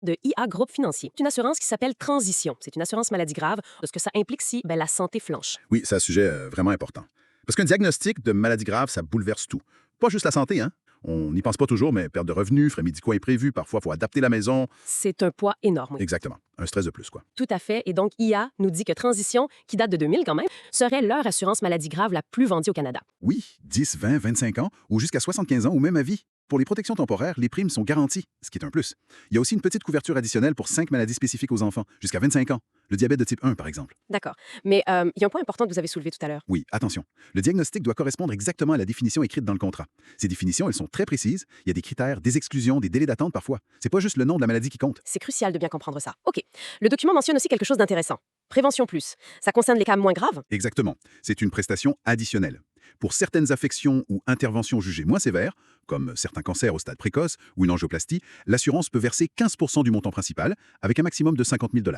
de IA Groupe Financier. C'est une assurance qui s'appelle Transition. C'est une assurance maladie grave. Ce que ça implique si la santé flanche. Oui, c'est un sujet vraiment important. Parce qu'un diagnostic de maladie grave, ça bouleverse tout. Pas juste la santé, hein? On n'y pense pas toujours, mais perte de revenus, frais médicaux imprévus, parfois il faut adapter la maison. C'est un poids énorme. Oui. Exactement. Un stress de plus, quoi. Tout à fait. Et donc, IA nous dit que Transition, qui date de 2000 quand même, serait leur assurance maladie grave la plus vendue au Canada. Oui, 10, 20, 25 ans, ou jusqu'à 75 ans, ou même à vie. Pour les protections temporaires, les primes sont garanties, ce qui est un plus. Il y a aussi une petite couverture additionnelle pour 5 maladies spécifiques aux enfants, jusqu'à 25 ans. Le diabète de type 1, par exemple. D'accord. Mais il y a un point important que vous avez soulevé tout à l'heure. Oui, attention. Le diagnostic doit correspondre exactement à la définition écrite dans le contrat. Ces définitions, elles sont très précises. Il y a des critères, des exclusions, des délais d'attente parfois. C'est pas juste le nom de la maladie qui compte. C'est crucial de bien comprendre ça. OK. Le document mentionne aussi quelque chose d'intéressant. Prévention plus. Ça concerne les cas moins graves? Exactement. C'est une prestation additionnelle. Pour certaines affections ou interventions jugées moins sévères, comme certains cancers au stade précoce ou une angioplastie, l'assurance peut verser 15% du montant principal avec un maximum de 50 000 $.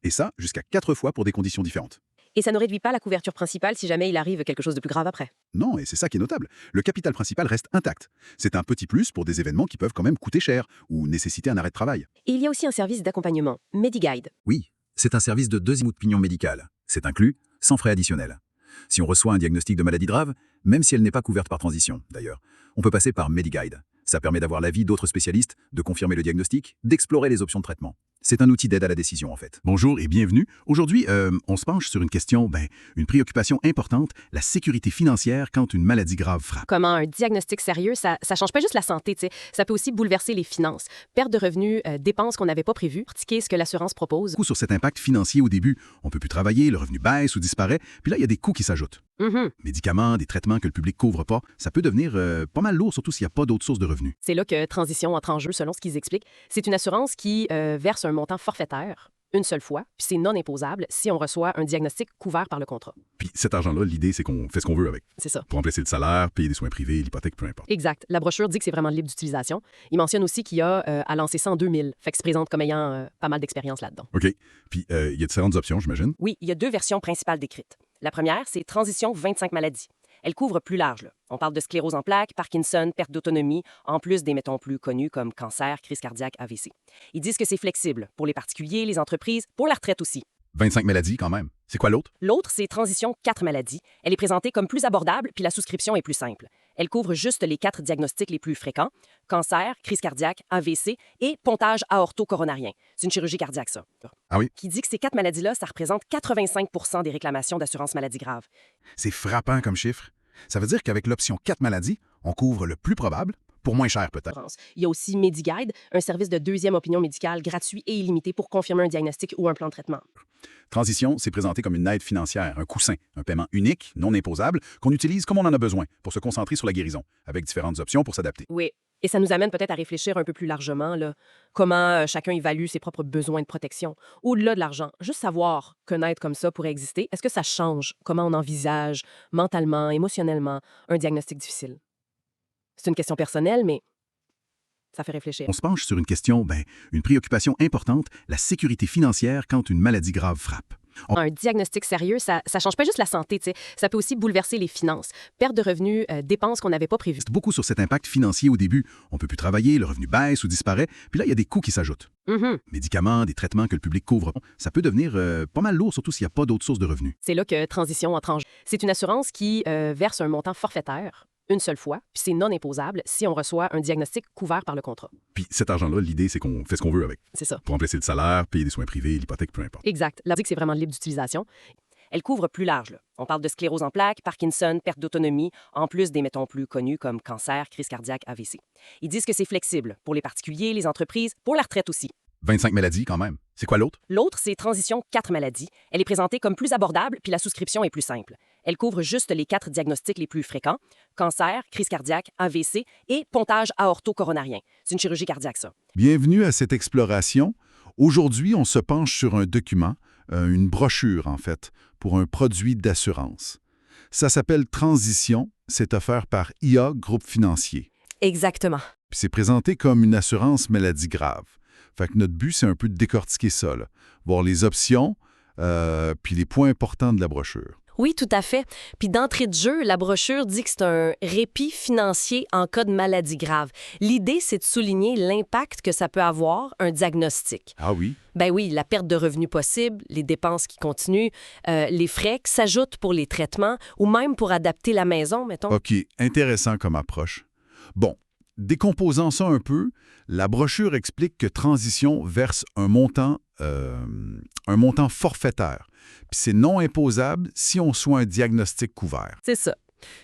Et ça, jusqu'à 4 fois pour des conditions différentes. Et ça ne réduit pas la couverture principale si jamais il arrive quelque chose de plus grave après. Non, et c'est ça qui est notable. Le capital principal reste intact. C'est un petit plus pour des événements qui peuvent quand même coûter cher ou nécessiter un arrêt de travail. Et il y a aussi un service d'accompagnement, MediGuide. Oui, c'est un service de deuxième opinion médicale. C'est inclus, sans frais additionnels. Si on reçoit un diagnostic de maladie grave, même si elle n'est pas couverte par transition, d'ailleurs, on peut passer par MediGuide. Ça permet d'avoir l'avis d'autres spécialistes, de confirmer le diagnostic, d'explorer les options de traitement. C'est un outil d'aide à la décision, en fait. Bonjour et bienvenue. Aujourd'hui, on se penche sur une question, une préoccupation importante, la sécurité financière quand une maladie grave frappe. Comment un diagnostic sérieux, ça change pas juste la santé, tu sais. Ça peut aussi bouleverser les finances. Perte de revenus, dépenses qu'on n'avait pas prévues, critiquer ce que l'assurance propose. Coup sur cet impact financier au début, on peut plus travailler, le revenu baisse ou disparaît, puis là, il y a des coûts qui s'ajoutent. Médicaments, des traitements que le public couvre pas, ça peut devenir pas mal lourd, surtout s'il n'y a pas d'autres sources de revenus. C'est là que Transition entre en jeu, selon ce qu'ils expliquent. C'est une assurance qui verse un montant forfaitaire une seule fois, puis c'est non imposable si on reçoit un diagnostic couvert par le contrat. Puis cet argent-là, l'idée, c'est qu'on fait ce qu'on veut avec. C'est ça. Pour remplacer le salaire, payer des soins privés, l'hypothèque, peu importe. Exact. La brochure dit que c'est vraiment libre d'utilisation. Il mentionne aussi qu'il y a à lancer ça en 2000, fait que se présente comme ayant pas mal d'expérience là-dedans. OK. Puis il y a différentes options, j'imagine? Oui, il y a 2 versions principales décrites. La première, c'est Transition 25 maladies. Elle couvre plus large, là. On parle de sclérose en plaques, Parkinson, perte d'autonomie, en plus des, mettons, plus connus comme cancer, crise cardiaque, AVC. Ils disent que c'est flexible pour les particuliers, les entreprises, pour la retraite aussi. 25 maladies quand même. C'est quoi l'autre? L'autre, c'est Transition 4 maladies. Elle est présentée comme plus abordable, puis la souscription est plus simple. Elle couvre juste les 4 diagnostics les plus fréquents: cancer, crise cardiaque, AVC et pontage aorto-coronarien. C'est une chirurgie cardiaque, ça. Ah oui? Qui dit que ces 4 maladies-là, ça représente 85% des réclamations d'assurance maladie grave. C'est frappant comme chiffre. Ça veut dire qu'avec l'option 4 maladies, on couvre le plus probable, pour moins cher peut-être. Il y a aussi MediGuide, un service de deuxième opinion médicale gratuit et illimité pour confirmer un diagnostic ou un plan de traitement. Transition, c'est présenté comme une aide financière, un coussin, un paiement unique, non imposable, qu'on utilise comme on en a besoin pour se concentrer sur la guérison, avec différentes options pour s'adapter. Oui. Et ça nous amène peut-être à réfléchir un peu plus largement, là, comment chacun évalue ses propres besoins de protection. Au-delà de l'argent, juste savoir qu'un être comme ça pourrait exister, est-ce que ça change comment on envisage mentalement, émotionnellement, un diagnostic difficile? C'est une question personnelle, mais ça fait réfléchir. On se penche sur une question, une préoccupation importante, la sécurité financière quand une maladie grave frappe. Un diagnostic sérieux, ça change pas juste la santé, tu sais. Ça peut aussi bouleverser les finances. Perte de revenus, dépenses qu'on n'avait pas prévues. C'est beaucoup sur cet impact financier au début. On peut plus travailler, le revenu baisse ou disparaît, puis là, il y a des coûts qui s'ajoutent. Médicaments, des traitements que le public couvre, ça peut devenir pas mal lourd, surtout s'il n'y a pas d'autres sources de revenus. C'est là que Transition entre en jeu. C'est une assurance qui verse un montant forfaitaire une seule fois, puis c'est non imposable si on reçoit un diagnostic couvert par le contrat. Puis cet argent-là, l'idée, c'est qu'on fait ce qu'on veut avec. C'est ça. Pour remplacer le salaire, payer des soins privés, l'hypothèque, peu importe. Exact. La dit que c'est vraiment libre d'utilisation. Elle couvre plus large, là. On parle de sclérose en plaques, Parkinson, perte d'autonomie, en plus des, mettons, plus connus comme cancer, crise cardiaque, AVC. Ils disent que c'est flexible pour les particuliers, les entreprises, pour la retraite aussi. 25 maladies quand même. C'est quoi l'autre? L'autre, c'est Transition 4 maladies. Elle est présentée comme plus abordable, puis la souscription est plus simple. Elle couvre juste les 4 diagnostics les plus fréquents: cancer, crise cardiaque, AVC et pontage aorto-coronarien. C'est une chirurgie cardiaque, ça. Bienvenue à cette exploration. Aujourd'hui, on se penche sur un document, une brochure en fait, pour un produit d'assurance. Ça s'appelle Transition. C'est offert par IA Groupe Financier. Exactement. Puis c'est présenté comme une assurance maladie grave. Fait que notre but, c'est un peu de décortiquer ça, là. Voir les options, puis les points importants de la brochure. Oui, tout à fait. Puis d'entrée de jeu, la brochure dit que c'est un répit financier en cas de maladie grave. L'idée, c'est de souligner l'impact que ça peut avoir, un diagnostic. Ah oui? Ben oui, la perte de revenus possible, les dépenses qui continuent, les frais qui s'ajoutent pour les traitements ou même pour adapter la maison, mettons. OK, intéressant comme approche. Bon, décomposant ça un peu, la brochure explique que Transition verse un montant forfaitaire. Puis c'est non imposable si on soit un diagnostic couvert. C'est ça.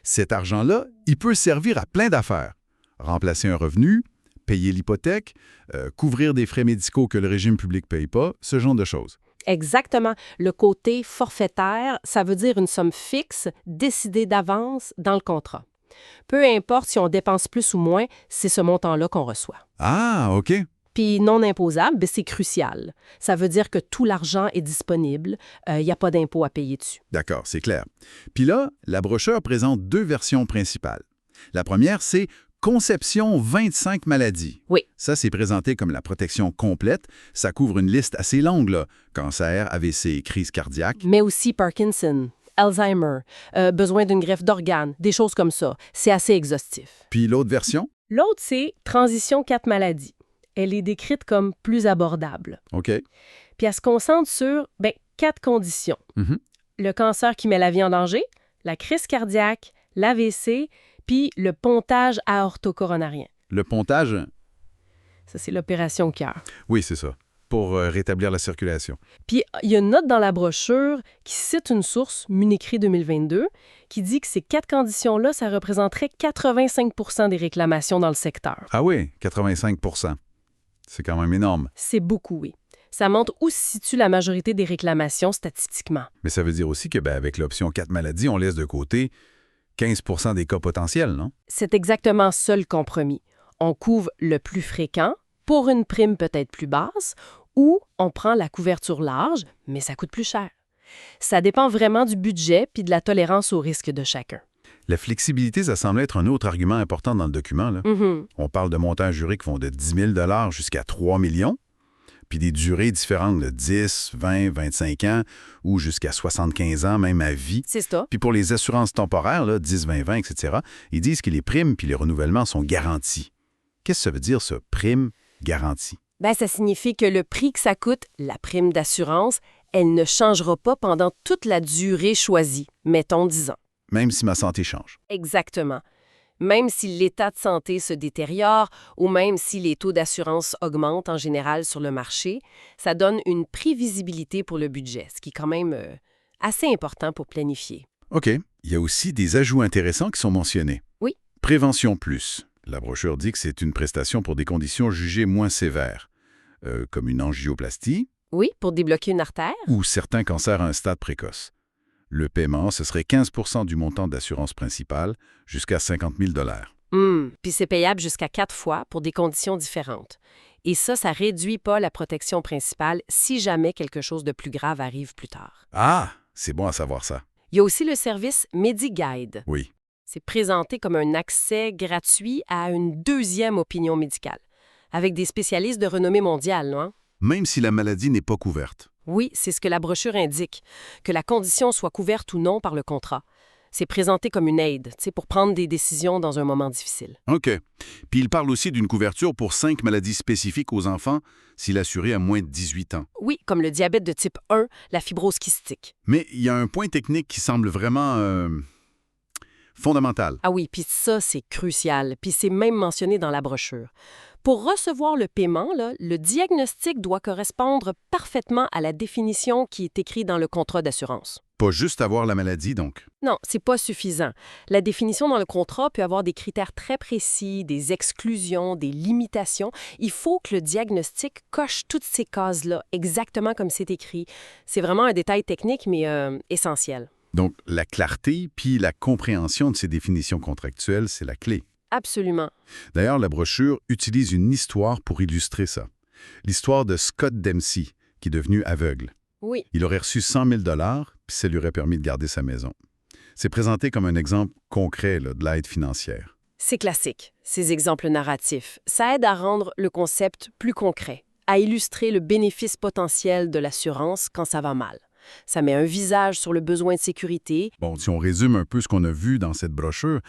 Cet argent-là, il peut servir à plein d'affaires. Remplacer un revenu, payer l'hypothèque, couvrir des frais médicaux que le régime public ne paye pas, ce genre de choses. Exactement. Le côté forfaitaire, ça veut dire une somme fixe décidée d'avance dans le contrat. Peu importe si on dépense plus ou moins, c'est ce montant-là qu'on reçoit. Ah, OK. Puis non imposable, ben, c'est crucial. Ça veut dire que tout l'argent est disponible, il n'y a pas d'impôt à payer dessus. D'accord, c'est clair. Puis là, la brochure présente deux versions principales. La première, c'est Conception 25 maladies. Oui. Ça, c'est présenté comme la protection complète. Ça couvre une liste assez longue, là. Cancer, AVC, crise cardiaque. Mais aussi Parkinson, Alzheimer, besoin d'une greffe d'organes, des choses comme ça. C'est assez exhaustif. Puis l'autre version? L'autre, c'est Transition 4 maladies. Elle est décrite comme plus abordable. OK. Puis elle se concentre sur 4 conditions. Mhm. Le cancer qui met la vie en danger, la crise cardiaque, l'AVC, puis le pontage aortocoronarien. Le pontage? Ça, c'est l'opération cœur. Oui, c'est ça. Pour rétablir la circulation. Puis il y a une note dans la brochure qui cite une source, Municri 2022, qui dit que ces 4 conditions-là, ça représenterait 85% des réclamations dans le secteur. Ah oui, 85 %. C'est quand même énorme. C'est beaucoup, oui. Ça montre où se situe la majorité des réclamations statistiquement. Mais ça veut dire aussi que, avec l'option 4 maladies, on laisse de côté 15 % des cas potentiels, non? C'est exactement ça le compromis. On couvre le plus fréquent pour une prime peut-être plus basse ou on prend la couverture large, mais ça coûte plus cher. Ça dépend vraiment du budget puis de la tolérance au risque de chacun. La flexibilité, ça semble être un autre argument important dans le document, là. Mhm. On parle de montants jurés qui vont de 10 000 jusqu'à 3 millions, puis des durées différentes de 10, 20, 25 ans ou jusqu'à 75 ans, même à vie. C'est ça. Puis pour les assurances temporaires, là, 10, 20, 20, etc., ils disent que les primes puis les renouvellements sont garantis. Qu'est-ce que ça veut dire, ça, prime garantie? Ça signifie que le prix que ça coûte, la prime d'assurance, elle ne changera pas pendant toute la durée choisie, mettons 10 ans. Même si ma santé change. Exactement. Même si l'état de santé se détériore ou même si les taux d'assurance augmentent en général sur le marché, ça donne une prévisibilité pour le budget, ce qui est quand même assez important pour planifier. OK. Il y a aussi des ajouts intéressants qui sont mentionnés. Oui. Prévention plus. La brochure dit que c'est une prestation pour des conditions jugées moins sévères, comme une angioplastie Oui, pour débloquer une artère. ou certains cancers à un stade précoce. Le paiement, ce serait 15 % du montant d'assurance principale jusqu'à 50 000 $. Puis c'est payable jusqu'à 4 fois pour des conditions différentes. Et ça réduit pas la protection principale si jamais quelque chose de plus grave arrive plus tard. Ah, c'est bon à savoir ça. Il y a aussi le service MediGuide. Oui. C'est présenté comme un accès gratuit à une deuxième opinion médicale, avec des spécialistes de renommée mondiale, non? Même si la maladie n'est pas couverte. Oui, c'est ce que la brochure indique, que la condition soit couverte ou non par le contrat. C'est présenté comme une aide, pour prendre des décisions dans un moment difficile. OK. Puis il parle aussi d'une couverture pour 5 maladies spécifiques aux enfants si l'assuré a moins de 18 ans. Oui, comme le diabète de type 1, la fibrose kystique. Mais il y a un point technique qui semble vraiment fondamental. Ah oui, puis ça, c'est crucial, puis c'est même mentionné dans la brochure. Pour recevoir le paiement, le diagnostic doit correspondre parfaitement à la définition qui est écrite dans le contrat d'assurance. Pas juste avoir la maladie, donc. Non, c'est pas suffisant. La définition dans le contrat peut avoir des critères très précis, des exclusions, des limitations. Il faut que le diagnostic coche toutes ces cases-là, exactement comme c'est écrit. C'est vraiment un détail technique, mais essentiel. Donc, la clarté puis la compréhension de ces définitions contractuelles, c'est la clé. Absolument. D'ailleurs, la brochure utilise une histoire pour illustrer ça. L'histoire de Scott Dempsey, qui est devenu aveugle. Oui. Il aurait reçu 100 000 $, puis ça lui aurait permis de garder sa maison. C'est présenté comme un exemple concret de l'aide financière. C'est classique, ces exemples narratifs. Ça aide à rendre le concept plus concret, à illustrer le bénéfice potentiel de l'assurance quand ça va mal. Ça met un visage sur le besoin de sécurité. Bon, si on résume un peu ce qu'on a vu dans cette brochure,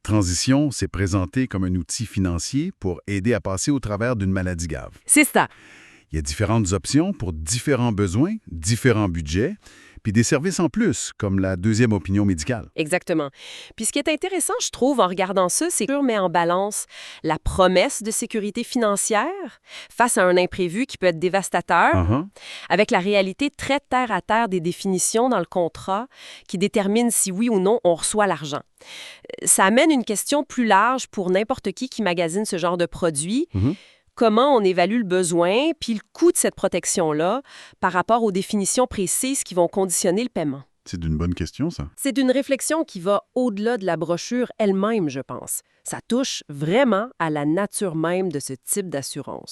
Transition s'est présenté comme un outil financier pour aider à passer au travers d'une maladie grave. C'est ça. Il y a différentes options pour différents besoins, différents budgets, puis des services en plus, comme la deuxième opinion médicale. Exactement. Puis ce qui est intéressant, je trouve, en regardant ça, c'est que met en balance la promesse de sécurité financière face à un imprévu qui peut être dévastateur, Uh-huh. avec la réalité très terre-à-terre des définitions dans le contrat qui détermine si oui ou non on reçoit l'argent. Ça amène une question plus large pour n'importe qui magasine ce genre de produit. Mhm. Comment on évalue le besoin puis le coût de cette protection-là par rapport aux définitions précises qui vont conditionner le paiement? C'est une bonne question, ça. C'est une réflexion qui va au-delà de la brochure elle-même, je pense. Ça touche vraiment à la nature même de ce type d'assurance.